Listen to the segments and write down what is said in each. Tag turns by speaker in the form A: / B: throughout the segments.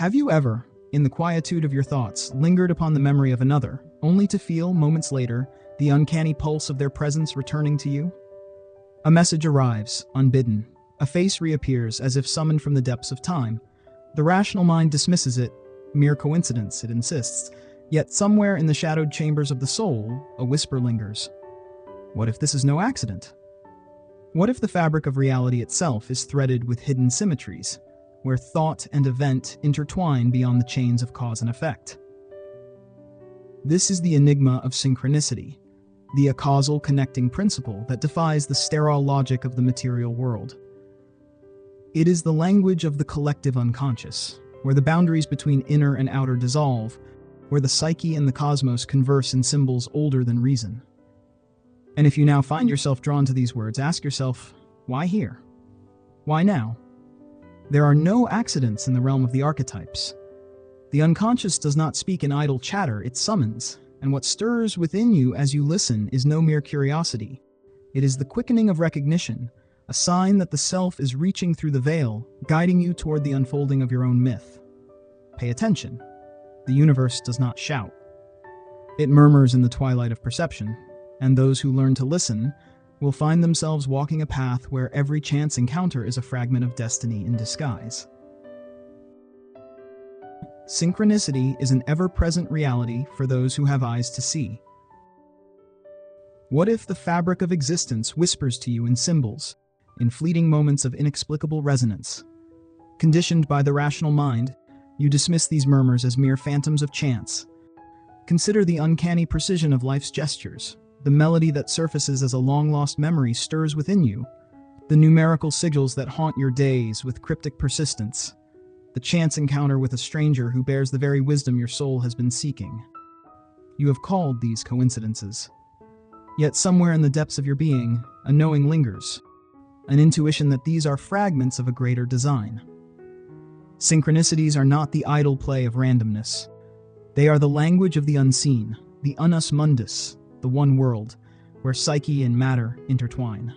A: Have you ever, in the quietude of your thoughts, lingered upon the memory of another, only to feel, moments later, the uncanny pulse of their presence returning to you? A message arrives, unbidden. A face reappears as if summoned from the depths of time. The rational mind dismisses it. Mere coincidence, it insists. Yet somewhere in the shadowed chambers of the soul, a whisper lingers. What if this is no accident? What if the fabric of reality itself is threaded with hidden symmetries, where thought and event intertwine beyond the chains of cause and effect? This is the enigma of synchronicity, the acausal connecting principle that defies the sterile logic of the material world. It is the language of the collective unconscious, where the boundaries between inner and outer dissolve, where the psyche and the cosmos converse in symbols older than reason. And if you now find yourself drawn to these words, ask yourself, why here? Why now? There are no accidents in the realm of the archetypes. The unconscious does not speak in idle chatter, it summons, and what stirs within you as you listen is no mere curiosity. It is the quickening of recognition, a sign that the self is reaching through the veil, guiding you toward the unfolding of your own myth. Pay attention. The universe does not shout. It murmurs in the twilight of perception, and those who learn to listen will find themselves walking a path where every chance encounter is a fragment of destiny in disguise. Synchronicity is an ever-present reality for those who have eyes to see. What if the fabric of existence whispers to you in symbols, in fleeting moments of inexplicable resonance? Conditioned by the rational mind, you dismiss these murmurs as mere phantoms of chance. Consider the uncanny precision of life's gestures. The melody that surfaces as a long-lost memory stirs within you. The numerical sigils that haunt your days with cryptic persistence. The chance encounter with a stranger who bears the very wisdom your soul has been seeking. You have called these coincidences. Yet somewhere in the depths of your being, a knowing lingers. An intuition that these are fragments of a greater design. Synchronicities are not the idle play of randomness. They are the language of the unseen, the unus mundus, the one world, where psyche and matter intertwine.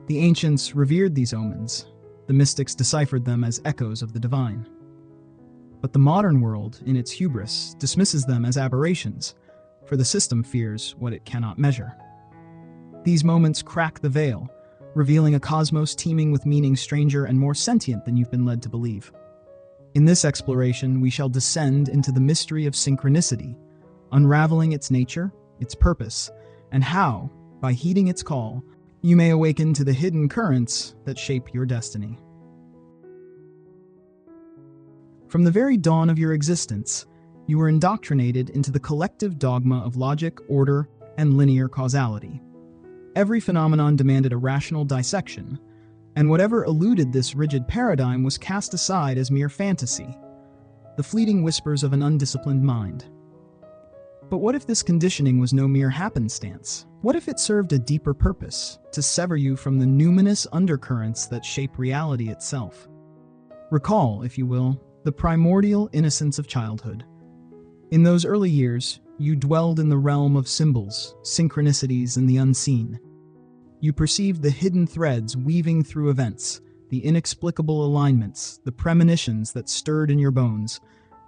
A: The ancients revered these omens. The mystics deciphered them as echoes of the divine. But the modern world, in its hubris, dismisses them as aberrations, for the system fears what it cannot measure. These moments crack the veil, revealing a cosmos teeming with meaning stranger and more sentient than you've been led to believe. In this exploration, we shall descend into the mystery of synchronicity, unraveling its nature, its purpose, and how, by heeding its call, you may awaken to the hidden currents that shape your destiny. From the very dawn of your existence, you were indoctrinated into the collective dogma of logic, order, and linear causality. Every phenomenon demanded a rational dissection, and whatever eluded this rigid paradigm was cast aside as mere fantasy, the fleeting whispers of an undisciplined mind. But what if this conditioning was no mere happenstance? What if it served a deeper purpose, to sever you from the numinous undercurrents that shape reality itself? Recall, if you will, the primordial innocence of childhood. In those early years, you dwelled in the realm of symbols, synchronicities, and the unseen. You perceived the hidden threads weaving through events, the inexplicable alignments, the premonitions that stirred in your bones,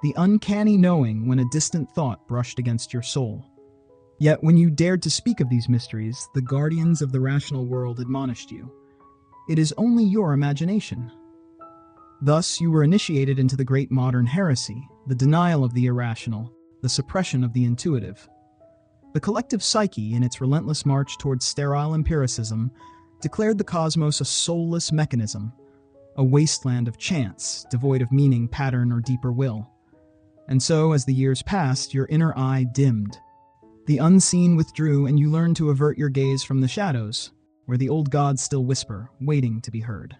A: the uncanny knowing when a distant thought brushed against your soul. Yet when you dared to speak of these mysteries, the guardians of the rational world admonished you. It is only your imagination. Thus, you were initiated into the great modern heresy, the denial of the irrational, the suppression of the intuitive. The collective psyche, in its relentless march towards sterile empiricism, declared the cosmos a soulless mechanism, a wasteland of chance, devoid of meaning, pattern, or deeper will. And so, as the years passed, your inner eye dimmed. The unseen withdrew, and you learned to avert your gaze from the shadows, where the old gods still whisper, waiting to be heard.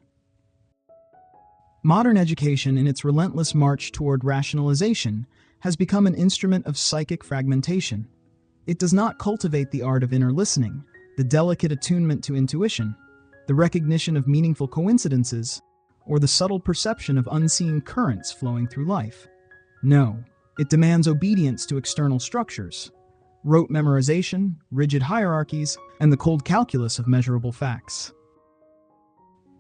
A: Modern education, in its relentless march toward rationalization, has become an instrument of psychic fragmentation. It does not cultivate the art of inner listening, the delicate attunement to intuition, the recognition of meaningful coincidences, or the subtle perception of unseen currents flowing through life. No, it demands obedience to external structures, rote memorization, rigid hierarchies, and the cold calculus of measurable facts.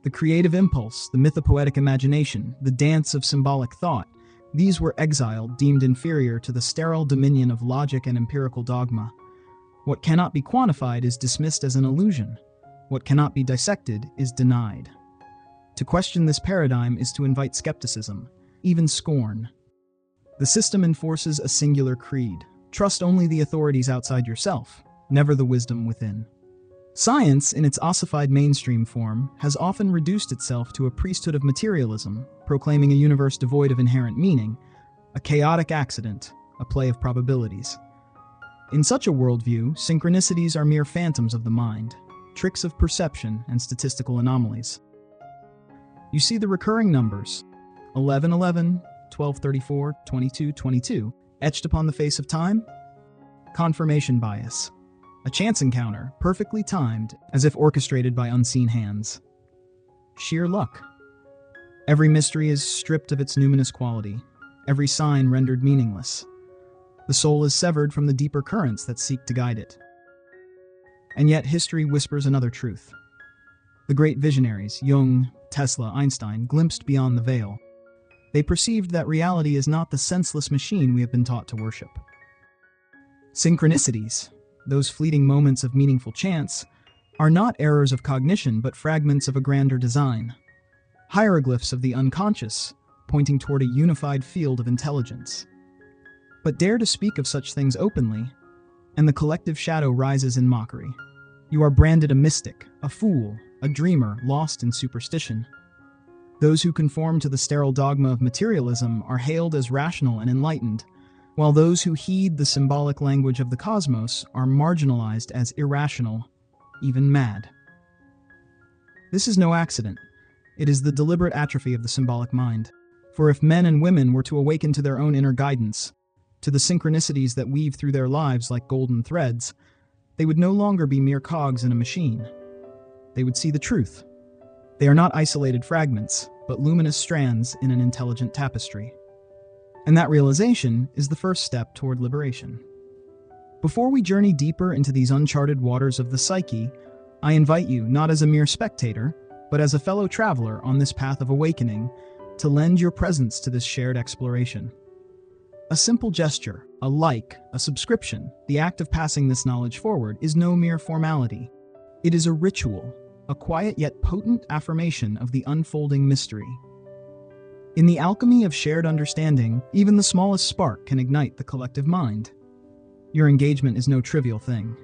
A: The creative impulse, the mythopoetic imagination, the dance of symbolic thought, these were exiled, deemed inferior to the sterile dominion of logic and empirical dogma. What cannot be quantified is dismissed as an illusion. What cannot be dissected is denied. To question this paradigm is to invite skepticism, even scorn. The system enforces a singular creed. Trust only the authorities outside yourself, never the wisdom within. Science, in its ossified mainstream form, has often reduced itself to a priesthood of materialism, proclaiming a universe devoid of inherent meaning, a chaotic accident, a play of probabilities. In such a worldview, synchronicities are mere phantoms of the mind, tricks of perception and statistical anomalies. You see the recurring numbers, 1111, 1234, 2222, etched upon the face of time? Confirmation bias. A chance encounter, perfectly timed, as if orchestrated by unseen hands. Sheer luck. Every mystery is stripped of its numinous quality, every sign rendered meaningless. The soul is severed from the deeper currents that seek to guide it. And yet history whispers another truth. The great visionaries, Jung, Tesla, Einstein, glimpsed beyond the veil. They perceived that reality is not the senseless machine we have been taught to worship. Synchronicities, those fleeting moments of meaningful chance, are not errors of cognition but fragments of a grander design. Hieroglyphs of the unconscious, pointing toward a unified field of intelligence. But dare to speak of such things openly, and the collective shadow rises in mockery. You are branded a mystic, a fool, a dreamer lost in superstition. Those who conform to the sterile dogma of materialism are hailed as rational and enlightened, while those who heed the symbolic language of the cosmos are marginalized as irrational, even mad. This is no accident. It is the deliberate atrophy of the symbolic mind. For if men and women were to awaken to their own inner guidance, to the synchronicities that weave through their lives like golden threads, they would no longer be mere cogs in a machine. They would see the truth. They are not isolated fragments, but luminous strands in an intelligent tapestry. And that realization is the first step toward liberation. Before we journey deeper into these uncharted waters of the psyche, I invite you, not as a mere spectator, but as a fellow traveler on this path of awakening, to lend your presence to this shared exploration. A simple gesture, a like, a subscription, the act of passing this knowledge forward is no mere formality. It is a ritual, a quiet yet potent affirmation of the unfolding mystery. In the alchemy of shared understanding, even the smallest spark can ignite the collective mind. Your engagement is no trivial thing.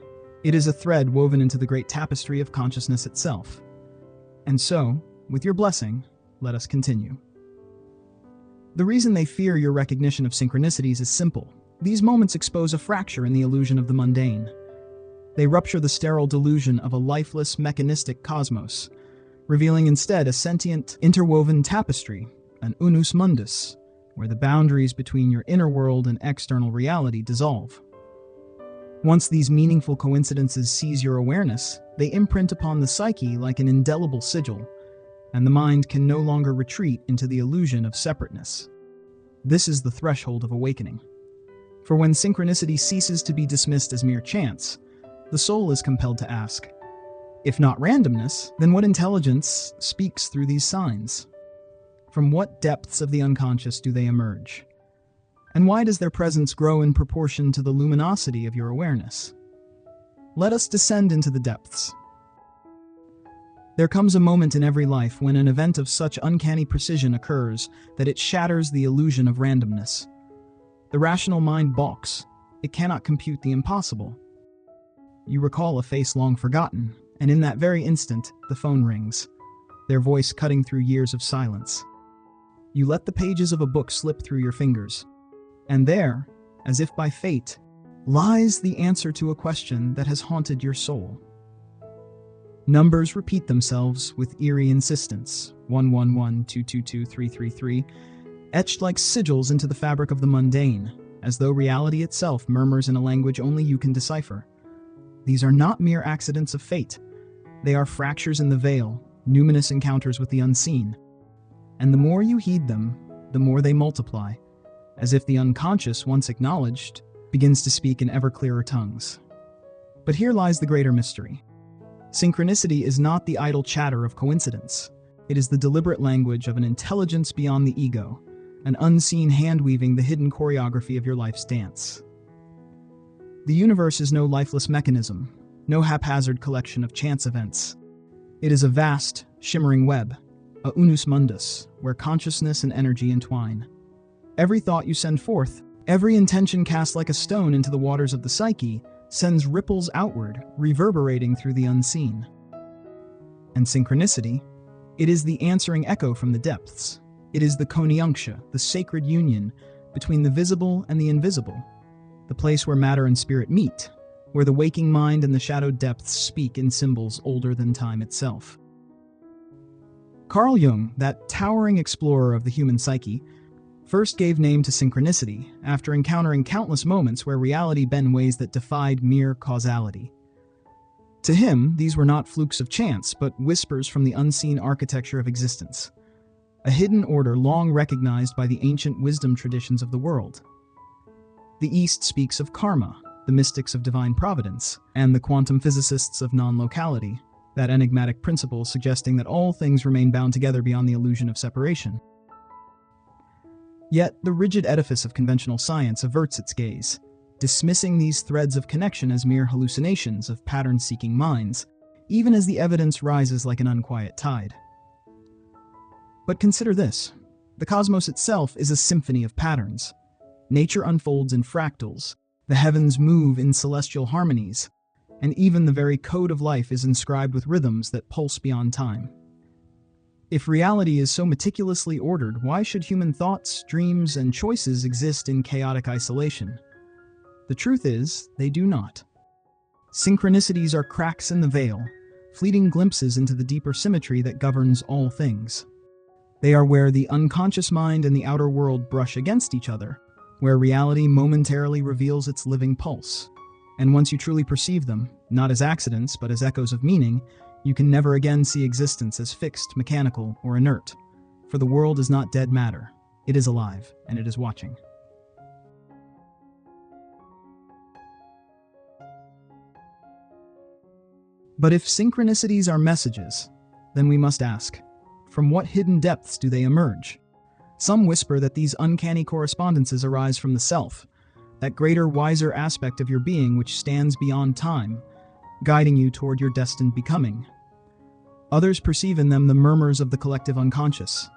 A: It is a thread woven into the great tapestry of consciousness itself. And so, with your blessing, let us continue. The reason they fear your recognition of synchronicities is simple. These moments expose a fracture in the illusion of the mundane. They rupture the sterile delusion of a lifeless, mechanistic cosmos, revealing instead a sentient, interwoven tapestry, an unus mundus, where the boundaries between your inner world and external reality dissolve. Once these meaningful coincidences seize your awareness, they imprint upon the psyche like an indelible sigil, and the mind can no longer retreat into the illusion of separateness. This is the threshold of awakening. For when synchronicity ceases to be dismissed as mere chance, the soul is compelled to ask, if not randomness, then what intelligence speaks through these signs? From what depths of the unconscious do they emerge? And why does their presence grow in proportion to the luminosity of your awareness? Let us descend into the depths. There comes a moment in every life when an event of such uncanny precision occurs that it shatters the illusion of randomness. The rational mind balks. It cannot compute the impossible. You recall a face long forgotten, and in that very instant, the phone rings, their voice cutting through years of silence. You let the pages of a book slip through your fingers, and there, as if by fate, lies the answer to a question that has haunted your soul. Numbers repeat themselves with eerie insistence, 111, 222, 333, etched like sigils into the fabric of the mundane, as though reality itself murmurs in a language only you can decipher. These are not mere accidents of fate. They are fractures in the veil, numinous encounters with the unseen. And the more you heed them, the more they multiply, as if the unconscious, once acknowledged, begins to speak in ever clearer tongues. But here lies the greater mystery. Synchronicity is not the idle chatter of coincidence. It is the deliberate language of an intelligence beyond the ego, an unseen hand weaving the hidden choreography of your life's dance. The universe is no lifeless mechanism, no haphazard collection of chance events. It is a vast, shimmering web, a unus mundus, where consciousness and energy entwine. Every thought you send forth, every intention cast like a stone into the waters of the psyche, sends ripples outward, reverberating through the unseen. And synchronicity, it is the answering echo from the depths. It is the conjunctia, the sacred union between the visible and the invisible, the place where matter and spirit meet, where the waking mind and the shadowed depths speak in symbols older than time itself. Carl Jung, that towering explorer of the human psyche, first gave name to synchronicity after encountering countless moments where reality bent in ways that defied mere causality. To him, these were not flukes of chance, but whispers from the unseen architecture of existence, a hidden order long recognized by the ancient wisdom traditions of the world. The East speaks of karma, the mystics of divine providence, and the quantum physicists of non-locality, that enigmatic principle suggesting that all things remain bound together beyond the illusion of separation. Yet, the rigid edifice of conventional science averts its gaze, dismissing these threads of connection as mere hallucinations of pattern-seeking minds, even as the evidence rises like an unquiet tide. But consider this. The cosmos itself is a symphony of patterns. Nature unfolds in fractals, the heavens move in celestial harmonies, and even the very code of life is inscribed with rhythms that pulse beyond time. If reality is so meticulously ordered, why should human thoughts, dreams, and choices exist in chaotic isolation? The truth is, they do not. Synchronicities are cracks in the veil, fleeting glimpses into the deeper symmetry that governs all things. They are where the unconscious mind and the outer world brush against each other, where reality momentarily reveals its living pulse. And once you truly perceive them, not as accidents but as echoes of meaning, you can never again see existence as fixed, mechanical, or inert. For the world is not dead matter. It is alive, and it is watching. But if synchronicities are messages, then we must ask, from what hidden depths do they emerge? Some whisper that these uncanny correspondences arise from the self, that greater, wiser aspect of your being which stands beyond time, guiding you toward your destined becoming. Others perceive in them the murmurs of the collective unconscious,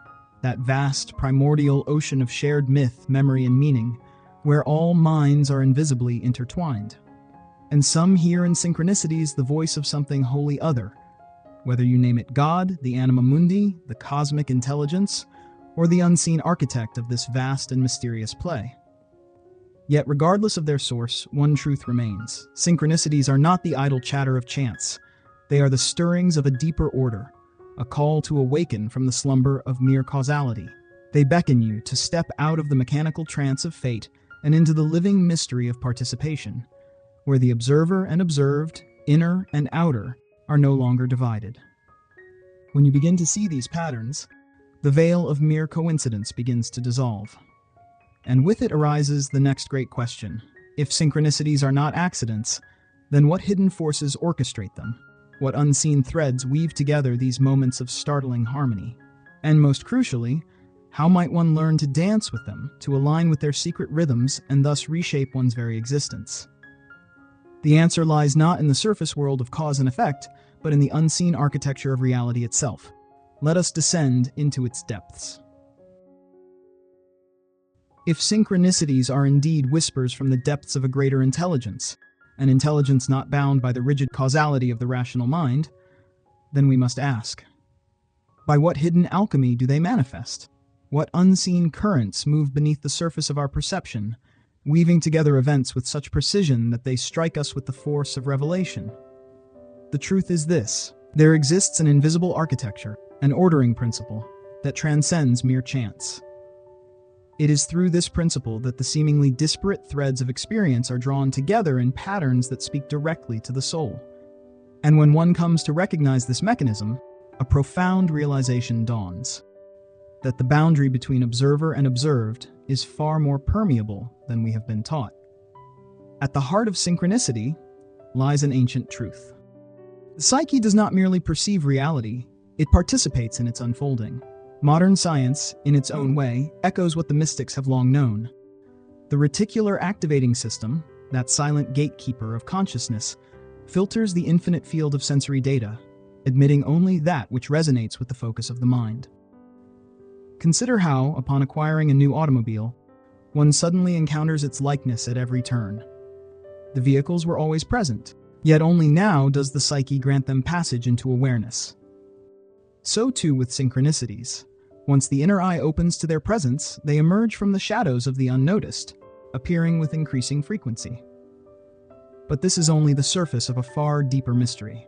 A: that vast, primordial ocean of shared myth, memory, and meaning, where all minds are invisibly intertwined. And some hear in synchronicities the voice of something wholly other, whether you name it God, the anima mundi, the cosmic intelligence, or the unseen architect of this vast and mysterious play. Yet regardless of their source, one truth remains. Synchronicities are not the idle chatter of chance. They are the stirrings of a deeper order, a call to awaken from the slumber of mere causality. They beckon you to step out of the mechanical trance of fate and into the living mystery of participation, where the observer and observed, inner and outer, are no longer divided. When you begin to see these patterns, the veil of mere coincidence begins to dissolve. And with it arises the next great question. If synchronicities are not accidents, then what hidden forces orchestrate them? What unseen threads weave together these moments of startling harmony? And most crucially, how might one learn to dance with them, to align with their secret rhythms, and thus reshape one's very existence? The answer lies not in the surface world of cause and effect, but in the unseen architecture of reality itself. Let us descend into its depths. If synchronicities are indeed whispers from the depths of a greater intelligence, an intelligence not bound by the rigid causality of the rational mind, then we must ask, by what hidden alchemy do they manifest? What unseen currents move beneath the surface of our perception, weaving together events with such precision that they strike us with the force of revelation? The truth is this: there exists an invisible architecture, an ordering principle, that transcends mere chance. It is through this principle that the seemingly disparate threads of experience are drawn together in patterns that speak directly to the soul. And when one comes to recognize this mechanism, a profound realization dawns: that the boundary between observer and observed is far more permeable than we have been taught. At the heart of synchronicity lies an ancient truth. The psyche does not merely perceive reality, It participates in its unfolding. Modern science, in its own way, echoes what the mystics have long known. The reticular activating system, that silent gatekeeper of consciousness, filters the infinite field of sensory data, admitting only that which resonates with the focus of the mind. Consider how, upon acquiring a new automobile, one suddenly encounters its likeness at every turn. The vehicles were always present, yet only now does the psyche grant them passage into awareness. So too with synchronicities. Once the inner eye opens to their presence, they emerge from the shadows of the unnoticed, appearing with increasing frequency. But this is only the surface of a far deeper mystery.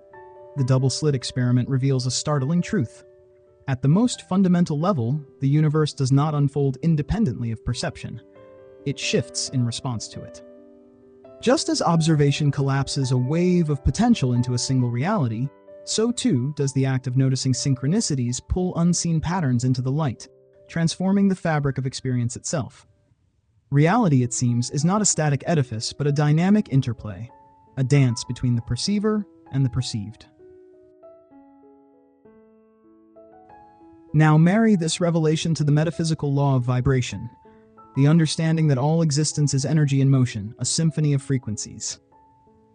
A: The double-slit experiment reveals a startling truth. At the most fundamental level, the universe does not unfold independently of perception. It shifts in response to it. Just as observation collapses a wave of potential into a single reality, so too does the act of noticing synchronicities pull unseen patterns into the light, transforming the fabric of experience itself. Reality, it seems, is not a static edifice, but a dynamic interplay, a dance between the perceiver and the perceived. Now marry this revelation to the metaphysical law of vibration, the understanding that all existence is energy in motion, a symphony of frequencies.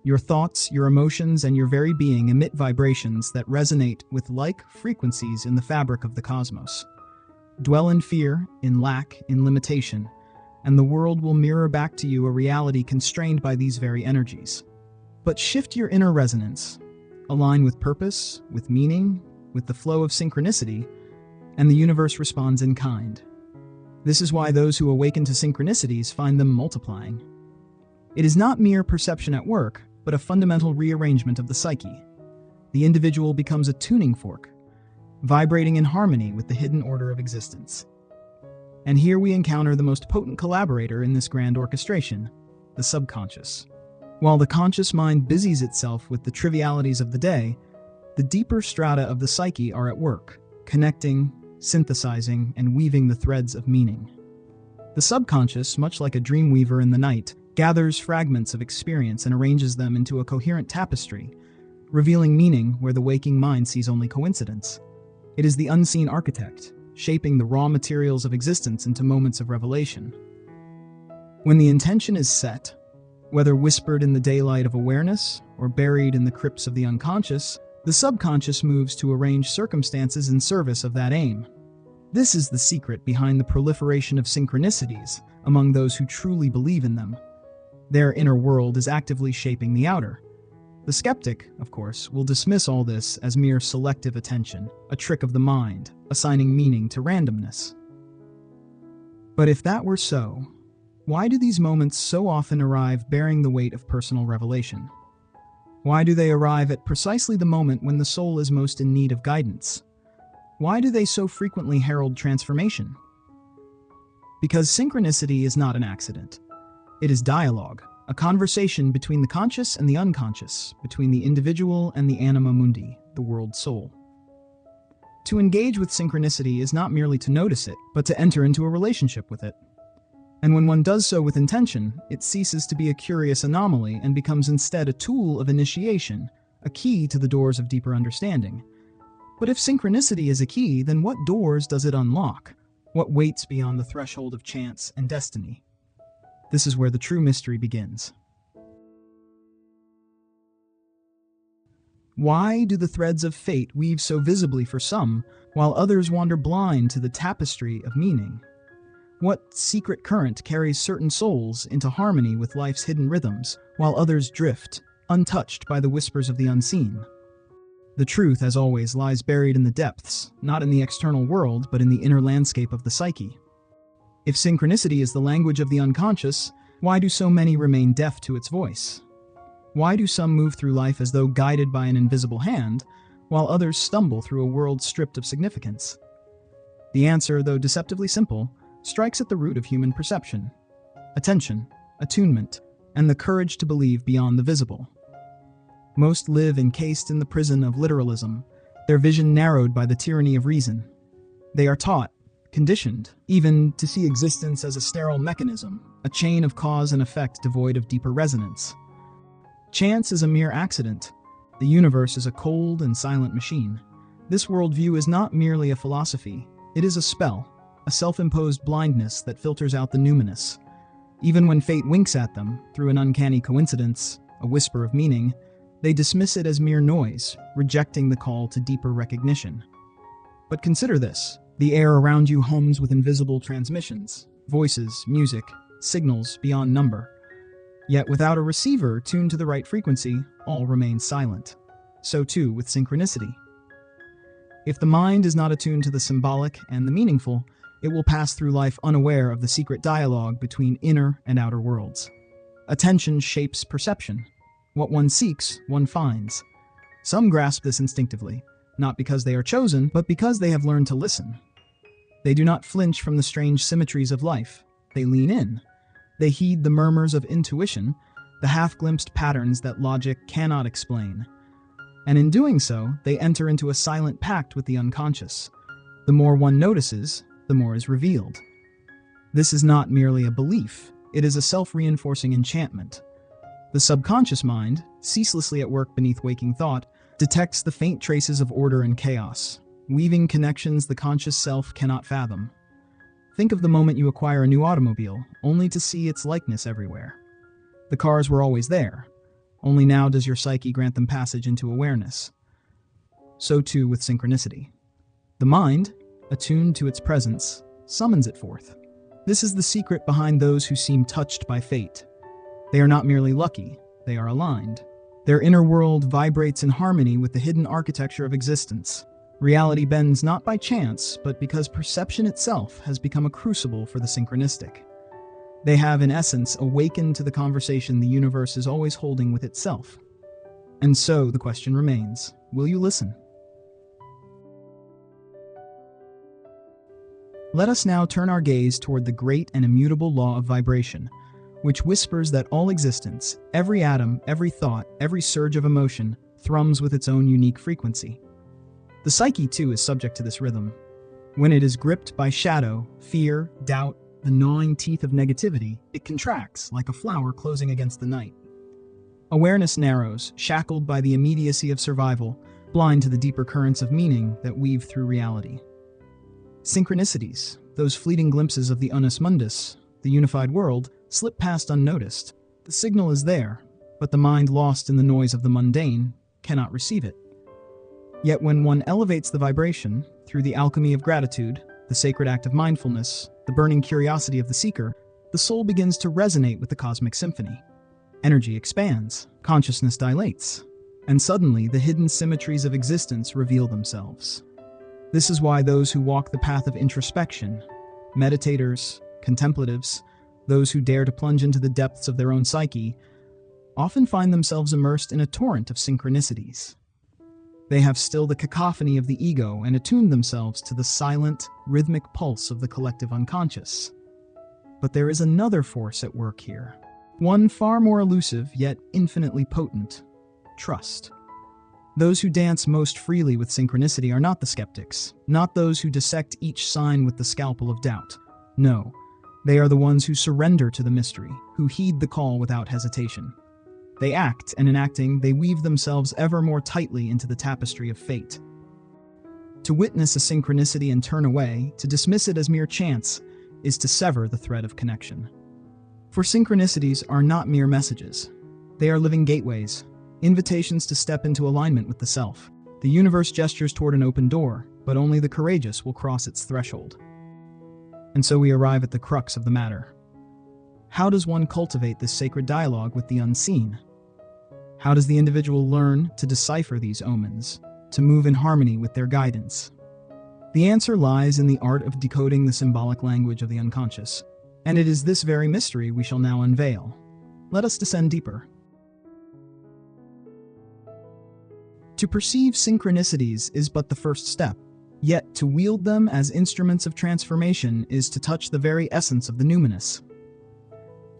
A: Your thoughts, your emotions, and your very being emit vibrations that resonate with like frequencies in the fabric of the cosmos. Dwell in fear, in lack, in limitation, and the world will mirror back to you a reality constrained by these very energies. But shift your inner resonance, align with purpose, with meaning, with the flow of synchronicity, and the universe responds in kind. This is why those who awaken to synchronicities find them multiplying. It is not mere perception at work, but a fundamental rearrangement of the psyche. The individual becomes a tuning fork, vibrating in harmony with the hidden order of existence. And here we encounter the most potent collaborator in this grand orchestration, the subconscious. While the conscious mind busies itself with the trivialities of the day, the deeper strata of the psyche are at work, connecting, synthesizing, and weaving the threads of meaning. The subconscious, much like a dream weaver in the night, gathers fragments of experience and arranges them into a coherent tapestry, revealing meaning where the waking mind sees only coincidence. It is the unseen architect, shaping the raw materials of existence into moments of revelation. When the intention is set, whether whispered in the daylight of awareness or buried in the crypts of the unconscious, the subconscious moves to arrange circumstances in service of that aim. This is the secret behind the proliferation of synchronicities among those who truly believe in them. Their inner world is actively shaping the outer. The skeptic, of course, will dismiss all this as mere selective attention, a trick of the mind, assigning meaning to randomness. But if that were so, why do these moments so often arrive bearing the weight of personal revelation? Why do they arrive at precisely the moment when the soul is most in need of guidance? Why do they so frequently herald transformation? Because synchronicity is not an accident. It is dialogue, a conversation between the conscious and the unconscious, between the individual and the anima mundi, the world soul. To engage with synchronicity is not merely to notice it, but to enter into a relationship with it. And when one does so with intention, it ceases to be a curious anomaly and becomes instead a tool of initiation, a key to the doors of deeper understanding. But if synchronicity is a key, then what doors does it unlock? What waits beyond the threshold of chance and destiny? This is where the true mystery begins. Why do the threads of fate weave so visibly for some, while others wander blind to the tapestry of meaning? What secret current carries certain souls into harmony with life's hidden rhythms, while others drift, untouched by the whispers of the unseen? The truth, as always, lies buried in the depths, not in the external world, but in the inner landscape of the psyche. If synchronicity is the language of the unconscious, why do so many remain deaf to its voice? Why do some move through life as though guided by an invisible hand, while others stumble through a world stripped of significance? The answer, though deceptively simple, strikes at the root of human perception: attention, attunement, and the courage to believe beyond the visible. Most live encased in the prison of literalism, their vision narrowed by the tyranny of reason. They are taught, conditioned, even to see existence as a sterile mechanism, a chain of cause and effect devoid of deeper resonance. Chance is a mere accident. The universe is a cold and silent machine. This worldview is not merely a philosophy, it is a spell, a self-imposed blindness that filters out the numinous. Even when fate winks at them, through an uncanny coincidence, a whisper of meaning, they dismiss it as mere noise, rejecting the call to deeper recognition. But consider this: the air around you hums with invisible transmissions, voices, music, signals beyond number. Yet without a receiver tuned to the right frequency, all remains silent. So too with synchronicity. If the mind is not attuned to the symbolic and the meaningful, it will pass through life unaware of the secret dialogue between inner and outer worlds. Attention shapes perception. What one seeks, one finds. Some grasp this instinctively, not because they are chosen, but because they have learned to listen. They do not flinch from the strange symmetries of life. They lean in. They heed the murmurs of intuition, the half-glimpsed patterns that logic cannot explain. And in doing so, they enter into a silent pact with the unconscious. The more one notices, the more is revealed. This is not merely a belief, it is a self-reinforcing enchantment. The subconscious mind, ceaselessly at work beneath waking thought, detects the faint traces of order and chaos, weaving connections the conscious self cannot fathom. Think of the moment you acquire a new automobile, only to see its likeness everywhere. The cars were always there, only now does your psyche grant them passage into awareness. So too with synchronicity. The mind, attuned to its presence, summons it forth. This is the secret behind those who seem touched by fate. They are not merely lucky, they are aligned. Their inner world vibrates in harmony with the hidden architecture of existence. Reality bends not by chance, but because perception itself has become a crucible for the synchronistic. They have, in essence, awakened to the conversation the universe is always holding with itself. And so the question remains, will you listen? Let us now turn our gaze toward the great and immutable law of vibration, which whispers that all existence, every atom, every thought, every surge of emotion, thrums with its own unique frequency. The psyche, too, is subject to this rhythm. When it is gripped by shadow, fear, doubt, the gnawing teeth of negativity, it contracts like a flower closing against the night. Awareness narrows, shackled by the immediacy of survival, blind to the deeper currents of meaning that weave through reality. Synchronicities, those fleeting glimpses of the unus mundus, the unified world, slip past unnoticed. The signal is there, but the mind lost in the noise of the mundane cannot receive it. Yet when one elevates the vibration, through the alchemy of gratitude, the sacred act of mindfulness, the burning curiosity of the seeker, the soul begins to resonate with the cosmic symphony. Energy expands, consciousness dilates, and suddenly the hidden symmetries of existence reveal themselves. This is why those who walk the path of introspection, meditators, contemplatives, those who dare to plunge into the depths of their own psyche, often find themselves immersed in a torrent of synchronicities. They have stilled the cacophony of the ego and attuned themselves to the silent, rhythmic pulse of the collective unconscious. But there is another force at work here, one far more elusive yet infinitely potent: trust. Those who dance most freely with synchronicity are not the skeptics, not those who dissect each sign with the scalpel of doubt. No, they are the ones who surrender to the mystery, who heed the call without hesitation. They act, and in acting, they weave themselves ever more tightly into the tapestry of fate. To witness a synchronicity and turn away, to dismiss it as mere chance, is to sever the thread of connection. For synchronicities are not mere messages. They are living gateways, invitations to step into alignment with the self. The universe gestures toward an open door, but only the courageous will cross its threshold. And so we arrive at the crux of the matter. How does one cultivate this sacred dialogue with the unseen? How does the individual learn to decipher these omens, to move in harmony with their guidance? The answer lies in the art of decoding the symbolic language of the unconscious, and it is this very mystery we shall now unveil. Let us descend deeper. To perceive synchronicities is but the first step, yet to wield them as instruments of transformation is to touch the very essence of the numinous.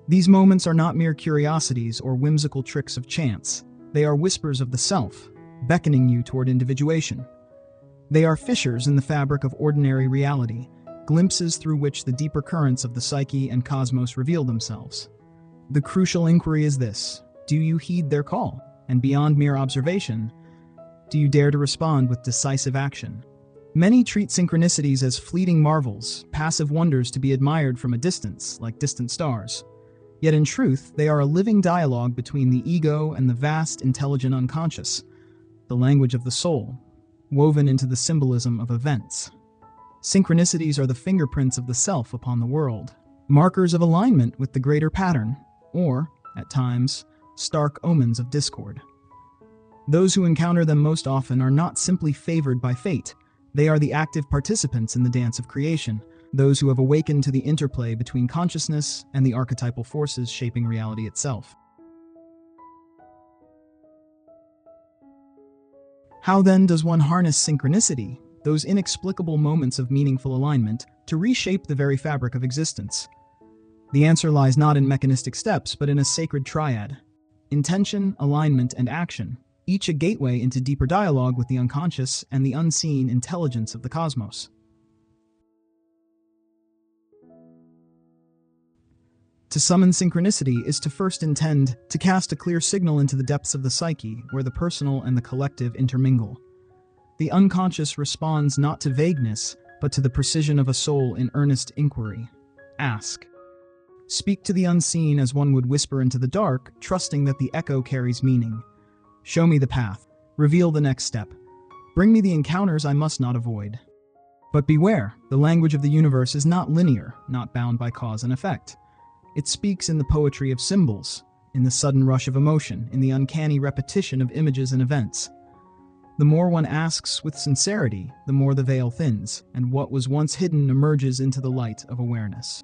A: These moments are not mere curiosities or whimsical tricks of chance. They are whispers of the self, beckoning you toward individuation. They are fissures in the fabric of ordinary reality, glimpses through which the deeper currents of the psyche and cosmos reveal themselves. The crucial inquiry is this: do you heed their call? And beyond mere observation, Do you dare to respond with decisive action? Many treat synchronicities as fleeting marvels, passive wonders to be admired from a distance, like distant stars. Yet in truth, they are a living dialogue between the ego and the vast, intelligent unconscious, the language of the soul, woven into the symbolism of events. Synchronicities are the fingerprints of the self upon the world, markers of alignment with the greater pattern, or, at times, stark omens of discord. Those who encounter them most often are not simply favored by fate. They are the active participants in the dance of creation, those who have awakened to the interplay between consciousness and the archetypal forces shaping reality itself. How then does one harness synchronicity, those inexplicable moments of meaningful alignment, to reshape the very fabric of existence? The answer lies not in mechanistic steps, but in a sacred triad: intention, alignment, and action, each a gateway into deeper dialogue with the unconscious and the unseen intelligence of the cosmos. To summon synchronicity is to first intend to cast a clear signal into the depths of the psyche, where the personal and the collective intermingle. The unconscious responds not to vagueness, but to the precision of a soul in earnest inquiry. Ask. Speak to the unseen as one would whisper into the dark, trusting that the echo carries meaning. Show me the path. Reveal the next step. Bring me the encounters I must not avoid. But beware, the language of the universe is not linear, not bound by cause and effect. It speaks in the poetry of symbols, in the sudden rush of emotion, in the uncanny repetition of images and events. The more one asks with sincerity, the more the veil thins, and what was once hidden emerges into the light of awareness.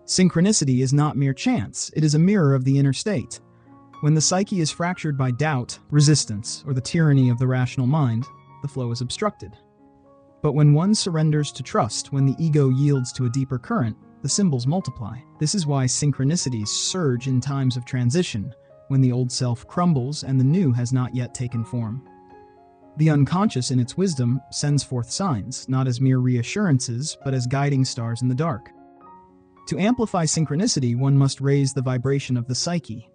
A: Synchronicity is not mere chance, it is a mirror of the inner state. When the psyche is fractured by doubt, resistance, or the tyranny of the rational mind, the flow is obstructed. But when one surrenders to trust, when the ego yields to a deeper current, the symbols multiply. This is why synchronicities surge in times of transition, when the old self crumbles and the new has not yet taken form. The unconscious, in its wisdom, sends forth signs, not as mere reassurances, but as guiding stars in the dark. To amplify synchronicity, one must raise the vibration of the psyche.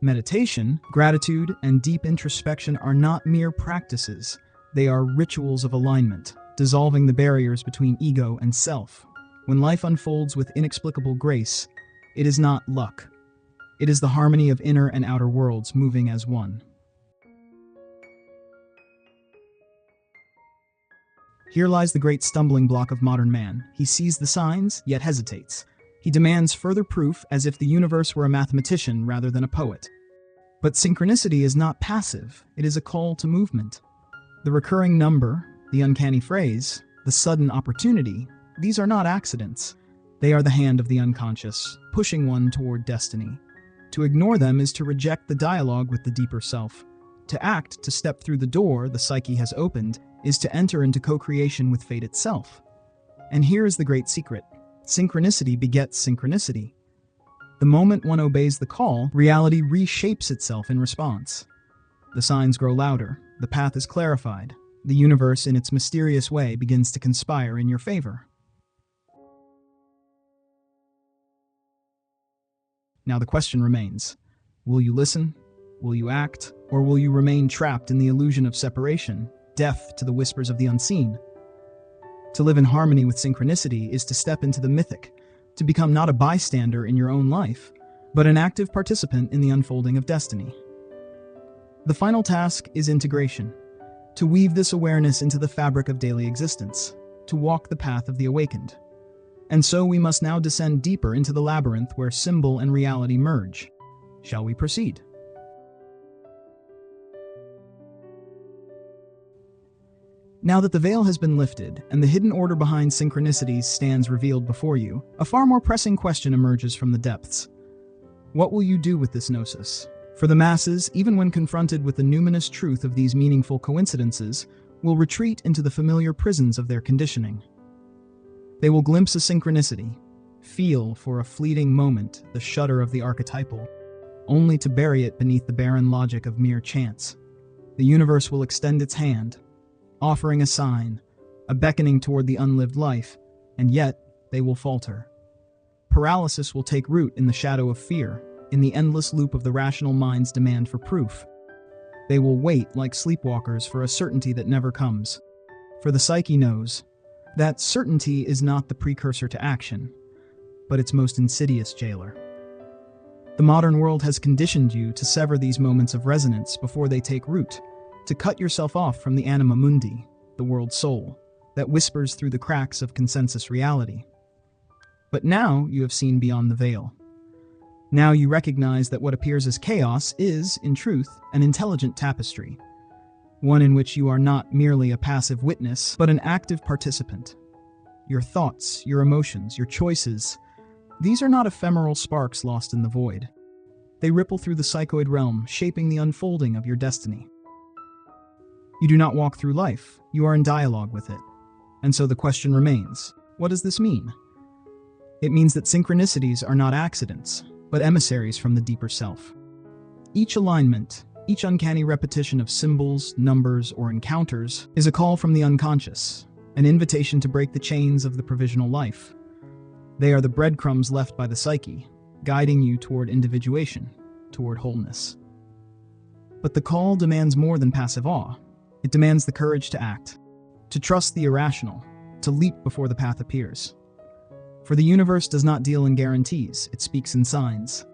A: Meditation, gratitude, and deep introspection are not mere practices. They are rituals of alignment, dissolving the barriers between ego and self. When life unfolds with inexplicable grace, it is not luck. It is the harmony of inner and outer worlds moving as one. Here lies the great stumbling block of modern man. He sees the signs, yet hesitates. He demands further proof as if the universe were a mathematician rather than a poet. But synchronicity is not passive, it is a call to movement. The recurring number, the uncanny phrase, the sudden opportunity, these are not accidents. They are the hand of the unconscious, pushing one toward destiny. To ignore them is to reject the dialogue with the deeper self. To act, to step through the door the psyche has opened, is to enter into co-creation with fate itself. And here is the great secret. Synchronicity begets synchronicity. The moment one obeys the call, reality reshapes itself in response. The signs grow louder, the path is clarified, the universe in its mysterious way begins to conspire in your favor. Now the question remains, will you listen? Will you act? Or will you remain trapped in the illusion of separation, deaf to the whispers of the unseen? To live in harmony with synchronicity is to step into the mythic, to become not a bystander in your own life, but an active participant in the unfolding of destiny. The final task is integration, to weave this awareness into the fabric of daily existence, to walk the path of the awakened. And so we must now descend deeper into the labyrinth where symbol and reality merge. Shall we proceed? Now that the veil has been lifted and the hidden order behind synchronicities stands revealed before you, a far more pressing question emerges from the depths. What will you do with this gnosis? For the masses, even when confronted with the numinous truth of these meaningful coincidences, will retreat into the familiar prisons of their conditioning. They will glimpse a synchronicity, feel for a fleeting moment the shudder of the archetypal, only to bury it beneath the barren logic of mere chance. The universe will extend its hand, offering a sign, a beckoning toward the unlived life, and yet they will falter. Paralysis will take root in the shadow of fear, in the endless loop of the rational mind's demand for proof. They will wait like sleepwalkers for a certainty that never comes. For the psyche knows that certainty is not the precursor to action, but its most insidious jailer. The modern world has conditioned you to sever these moments of resonance before they take root, to cut yourself off from the anima mundi, the world soul, that whispers through the cracks of consensus reality. But now you have seen beyond the veil. Now you recognize that what appears as chaos is, in truth, an intelligent tapestry, one in which you are not merely a passive witness, but an active participant. Your thoughts, your emotions, your choices, these are not ephemeral sparks lost in the void. They ripple through the psychoid realm, shaping the unfolding of your destiny. You do not walk through life, you are in dialogue with it. And so the question remains, what does this mean? It means that synchronicities are not accidents, but emissaries from the deeper self. Each alignment, each uncanny repetition of symbols, numbers, or encounters is a call from the unconscious, an invitation to break the chains of the provisional life. They are the breadcrumbs left by the psyche, guiding you toward individuation, toward wholeness. But the call demands more than passive awe. It demands the courage to act, to trust the irrational, to leap before the path appears. For the universe does not deal in guarantees, it speaks in signs.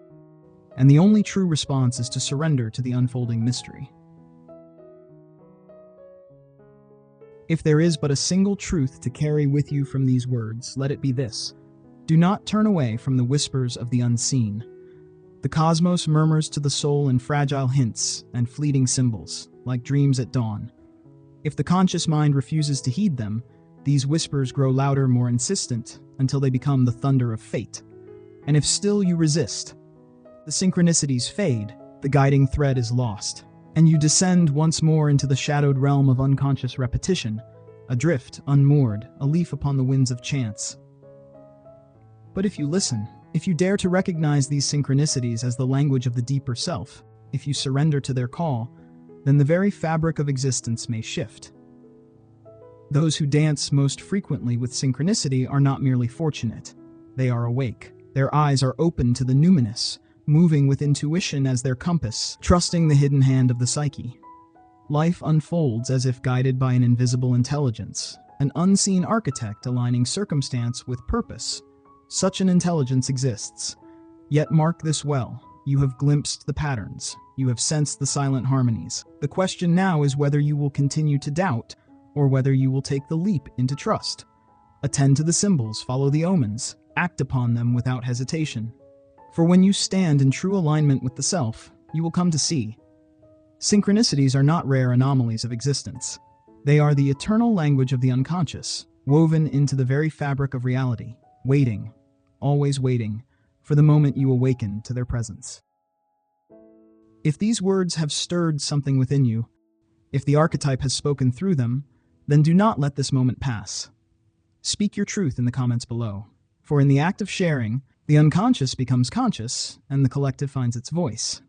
A: And the only true response is to surrender to the unfolding mystery. If there is but a single truth to carry with you from these words, let it be this. Do not turn away from the whispers of the unseen. The cosmos murmurs to the soul in fragile hints and fleeting symbols, like dreams at dawn. If the conscious mind refuses to heed them, these whispers grow louder, more insistent, until they become the thunder of fate. And if still you resist, the synchronicities fade, the guiding thread is lost, and you descend once more into the shadowed realm of unconscious repetition, adrift, unmoored, a leaf upon the winds of chance. But if you listen, if you dare to recognize these synchronicities as the language of the deeper self, if you surrender to their call, then the very fabric of existence may shift. Those who dance most frequently with synchronicity are not merely fortunate. They are awake. Their eyes are open to the numinous, moving with intuition as their compass, trusting the hidden hand of the psyche. Life unfolds as if guided by an invisible intelligence, an unseen architect aligning circumstance with purpose. Such an intelligence exists. Yet mark this well, you have glimpsed the patterns, you have sensed the silent harmonies. The question now is whether you will continue to doubt, or whether you will take the leap into trust. Attend to the symbols, follow the omens, act upon them without hesitation. For when you stand in true alignment with the self, you will come to see. Synchronicities are not rare anomalies of existence. They are the eternal language of the unconscious, woven into the very fabric of reality, waiting, always waiting, for the moment you awaken to their presence. If these words have stirred something within you, if the archetype has spoken through them, then do not let this moment pass. Speak your truth in the comments below, for in the act of sharing, the unconscious becomes conscious, and the collective finds its voice.